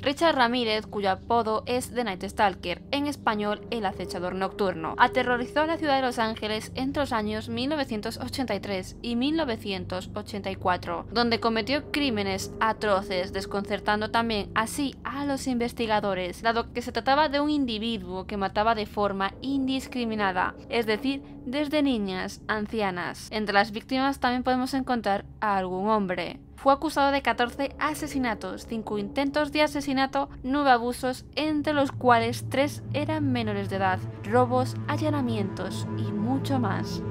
Richard Ramírez, cuyo apodo es The Night Stalker, en español El Acechador Nocturno, aterrorizó a la ciudad de Los Ángeles entre los años 1983 y 1984, donde cometió crímenes atroces, desconcertando también así a los investigadores, dado que se trataba de un individuo que mataba de forma indiscriminada, es decir, desde niñas, ancianas. Entre las víctimas también podemos encontrar a algún hombre. Fue acusado de 14 asesinatos, 5 intentos de asesinato, 9 abusos, entre los cuales 3 eran menores de edad, robos, allanamientos y mucho más.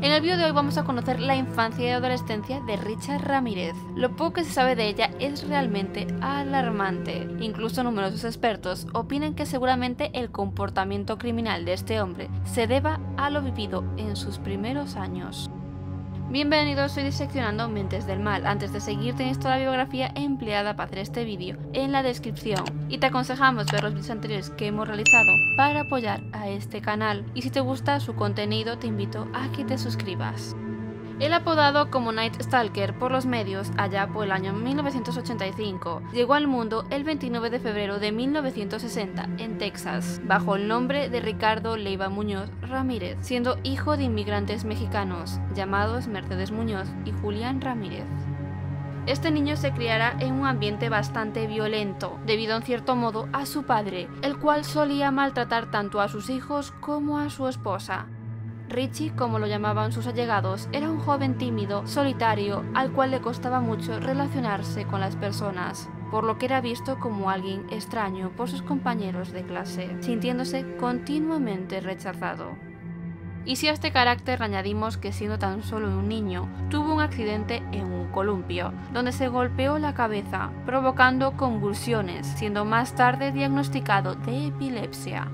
En el vídeo de hoy vamos a conocer la infancia y adolescencia de Richard Ramírez. Lo poco que se sabe de ella es realmente alarmante. Incluso numerosos expertos opinan que seguramente el comportamiento criminal de este hombre se deba a lo vivido en sus primeros años. Bienvenidos, soy Diseccionando Mentes del Mal. Antes de seguir tenéis toda la bibliografía empleada para hacer este vídeo en la descripción y te aconsejamos ver los vídeos anteriores que hemos realizado para apoyar a este canal, y si te gusta su contenido te invito a que te suscribas. El apodado como Night Stalker por los medios allá por el año 1985, llegó al mundo el 29 de febrero de 1960 en Texas, bajo el nombre de Ricardo Leiva Muñoz Ramírez, siendo hijo de inmigrantes mexicanos llamados Mercedes Muñoz y Julián Ramírez. Este niño se criará en un ambiente bastante violento, debido en cierto modo a su padre, el cual solía maltratar tanto a sus hijos como a su esposa. Richie, como lo llamaban sus allegados, era un joven tímido, solitario, al cual le costaba mucho relacionarse con las personas, por lo que era visto como alguien extraño por sus compañeros de clase, sintiéndose continuamente rechazado. Y si a este carácter le añadimos que, siendo tan solo un niño, tuvo un accidente en un columpio, donde se golpeó la cabeza, provocando convulsiones, siendo más tarde diagnosticado de epilepsia.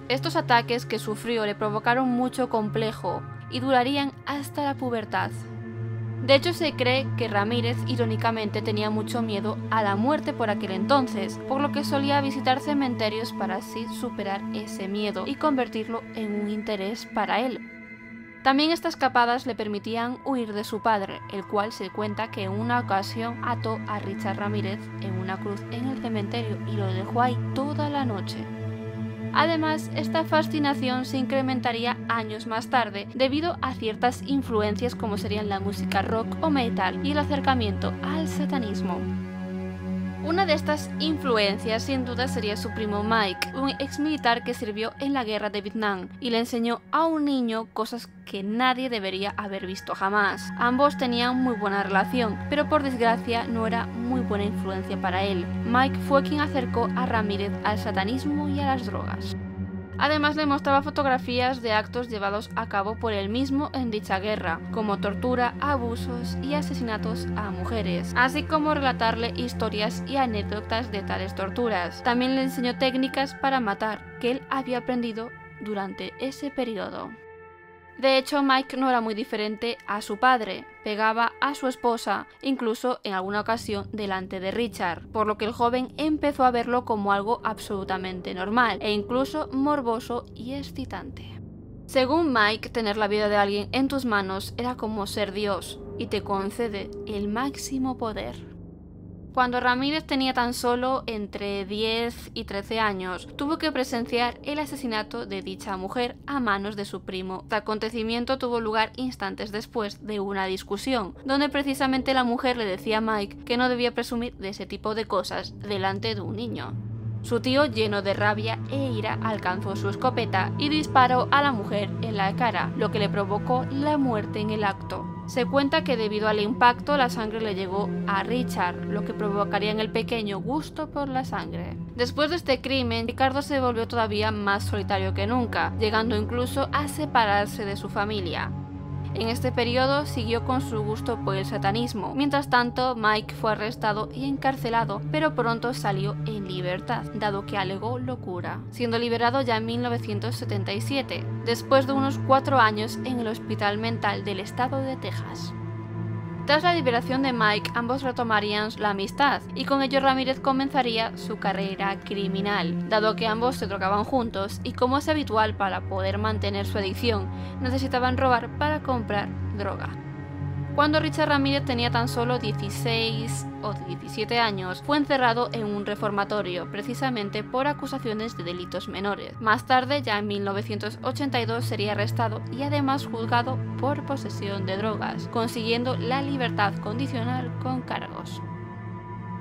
Estos ataques que sufrió le provocaron mucho complejo y durarían hasta la pubertad. De hecho, se cree que Ramírez irónicamente tenía mucho miedo a la muerte por aquel entonces, por lo que solía visitar cementerios para así superar ese miedo y convertirlo en un interés para él. También estas escapadas le permitían huir de su padre, el cual se cuenta que en una ocasión ató a Richard Ramírez en una cruz en el cementerio y lo dejó ahí toda la noche. Además, esta fascinación se incrementaría años más tarde debido a ciertas influencias como serían la música rock o metal y el acercamiento al satanismo. Una de estas influencias sin duda sería su primo Mike, un ex militar que sirvió en la guerra de Vietnam y le enseñó a un niño cosas que nadie debería haber visto jamás. Ambos tenían muy buena relación, pero por desgracia no era muy buena influencia para él. Mike fue quien acercó a Ramírez al satanismo y a las drogas. Además, le mostraba fotografías de actos llevados a cabo por él mismo en dicha guerra, como tortura, abusos y asesinatos a mujeres, así como relatarle historias y anécdotas de tales torturas. También le enseñó técnicas para matar que él había aprendido durante ese periodo. De hecho, Mike no era muy diferente a su padre, pegaba a su esposa, incluso en alguna ocasión delante de Richard, por lo que el joven empezó a verlo como algo absolutamente normal e incluso morboso y excitante. Según Mike, tener la vida de alguien en tus manos era como ser Dios y te concede el máximo poder. Cuando Ramírez tenía tan solo entre 10 y 13 años, tuvo que presenciar el asesinato de dicha mujer a manos de su primo. Este acontecimiento tuvo lugar instantes después de una discusión, donde precisamente la mujer le decía a Mike que no debía presumir de ese tipo de cosas delante de un niño. Su tío, lleno de rabia e ira, alcanzó su escopeta y disparó a la mujer en la cara, lo que le provocó la muerte en el acto. Se cuenta que debido al impacto la sangre le llegó a Richard, lo que provocaría en el pequeño gusto por la sangre. Después de este crimen, Ricardo se volvió todavía más solitario que nunca, llegando incluso a separarse de su familia. En este periodo siguió con su gusto por el satanismo. Mientras tanto, Mike fue arrestado y encarcelado, pero pronto salió en libertad, dado que alegó locura, siendo liberado ya en 1977, después de unos 4 años en el hospital mental del estado de Texas. Tras la liberación de Mike, ambos retomarían la amistad, y con ello Ramírez comenzaría su carrera criminal, dado que ambos se drogaban juntos y, como es habitual para poder mantener su adicción, necesitaban robar para comprar droga. Cuando Richard Ramírez tenía tan solo 16 o 17 años, fue encerrado en un reformatorio, precisamente por acusaciones de delitos menores. Más tarde, ya en 1982, sería arrestado y además juzgado por posesión de drogas, consiguiendo la libertad condicional con cargos.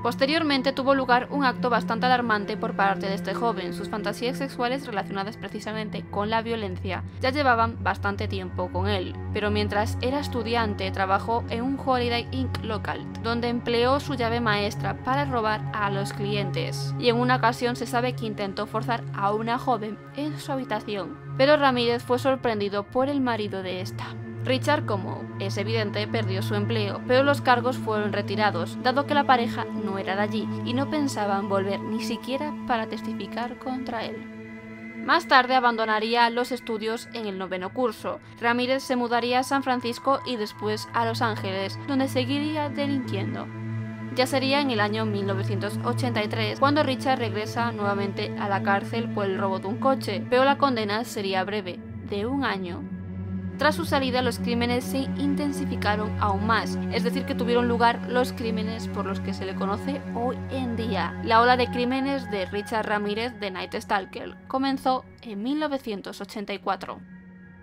Posteriormente tuvo lugar un acto bastante alarmante por parte de este joven. Sus fantasías sexuales relacionadas precisamente con la violencia ya llevaban bastante tiempo con él, pero mientras era estudiante trabajó en un Holiday Inn local, donde empleó su llave maestra para robar a los clientes, y en una ocasión se sabe que intentó forzar a una joven en su habitación, pero Ramírez fue sorprendido por el marido de esta. Richard, como es evidente, perdió su empleo, pero los cargos fueron retirados, dado que la pareja no era de allí y no pensaban volver ni siquiera para testificar contra él. Más tarde abandonaría los estudios en el 9º curso. Ramírez se mudaría a San Francisco y después a Los Ángeles, donde seguiría delinquiendo. Ya sería en el año 1983 cuando Richard regresa nuevamente a la cárcel por el robo de un coche, pero la condena sería breve, de 1 año. Tras su salida, los crímenes se intensificaron aún más, es decir, que tuvieron lugar los crímenes por los que se le conoce hoy en día. La ola de crímenes de Richard Ramírez, The Night Stalker, comenzó en 1984.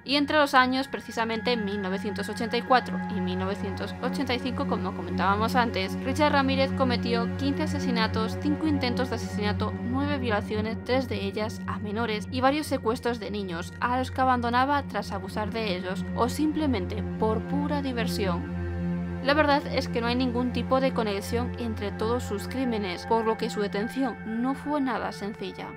Y entre los años, precisamente 1984 y 1985, como comentábamos antes, Richard Ramírez cometió 15 asesinatos, 5 intentos de asesinato, 9 violaciones, 3 de ellas a menores, y varios secuestros de niños, a los que abandonaba tras abusar de ellos o simplemente por pura diversión. La verdad es que no hay ningún tipo de conexión entre todos sus crímenes, por lo que su detención no fue nada sencilla.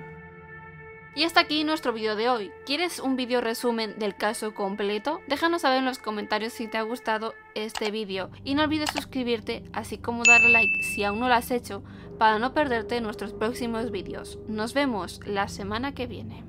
Y hasta aquí nuestro vídeo de hoy. ¿Quieres un vídeo resumen del caso completo? Déjanos saber en los comentarios si te ha gustado este vídeo y no olvides suscribirte, así como darle like si aún no lo has hecho, para no perderte nuestros próximos vídeos. Nos vemos la semana que viene.